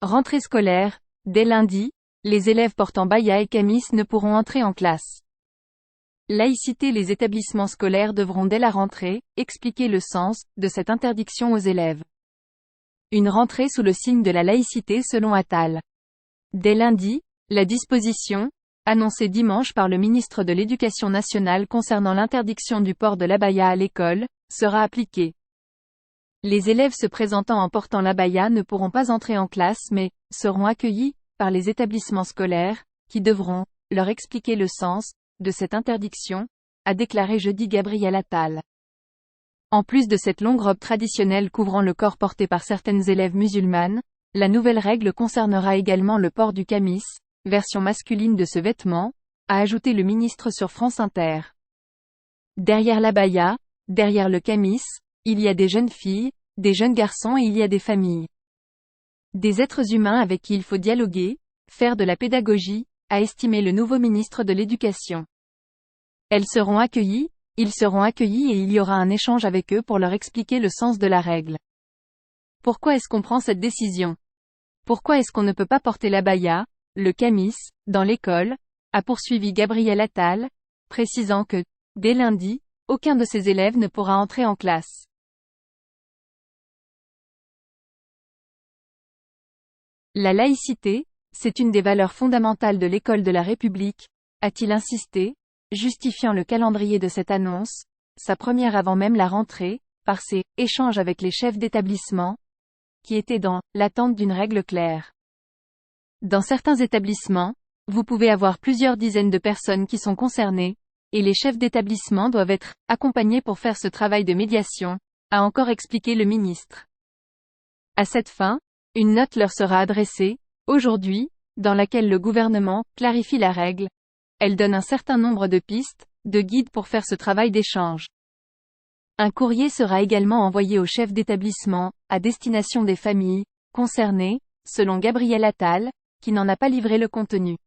Rentrée scolaire, dès lundi, les élèves portant baya et camis ne pourront entrer en classe. Laïcité. Les établissements scolaires devront dès la rentrée, expliquer le sens de cette interdiction aux élèves. Une rentrée sous le signe de la laïcité selon Attal. Dès lundi, la disposition, annoncée dimanche par le ministre de l'Éducation nationale concernant l'interdiction du port de l'abaya à l'école, sera appliquée. Les élèves se présentant en portant l'abaya ne pourront pas entrer en classe mais seront accueillis par les établissements scolaires, qui devront leur expliquer le sens de cette interdiction, a déclaré jeudi Gabriel Attal. En plus de cette longue robe traditionnelle couvrant le corps portée par certaines élèves musulmanes, la nouvelle règle concernera également le port du camis, version masculine de ce vêtement, a ajouté le ministre sur France Inter. Derrière l'abaya, derrière le camis, il y a des jeunes filles, des jeunes garçons et il y a des familles. Des êtres humains avec qui il faut dialoguer, faire de la pédagogie, a estimé le nouveau ministre de l'Éducation. Elles seront accueillies, ils seront accueillis et il y aura un échange avec eux pour leur expliquer le sens de la règle. Pourquoi est-ce qu'on prend cette décision? Pourquoi est-ce qu'on ne peut pas porter l'abaya, le camis, dans l'école, a poursuivi Gabriel Attal, précisant que, dès lundi, aucun de ses élèves ne pourra entrer en classe. La laïcité, c'est une des valeurs fondamentales de l'école de la République, a-t-il insisté, justifiant le calendrier de cette annonce, sa première avant même la rentrée, par ses échanges avec les chefs d'établissement, qui étaient dans l'attente d'une règle claire. Dans certains établissements, vous pouvez avoir plusieurs dizaines de personnes qui sont concernées, et les chefs d'établissement doivent être accompagnés pour faire ce travail de médiation, a encore expliqué le ministre. À cette fin, une note leur sera adressée, aujourd'hui, dans laquelle le gouvernement clarifie la règle. Elle donne un certain nombre de pistes, de guides pour faire ce travail d'échange. Un courrier sera également envoyé aux chefs d'établissement, à destination des familles concernées, selon Gabriel Attal, qui n'en a pas livré le contenu.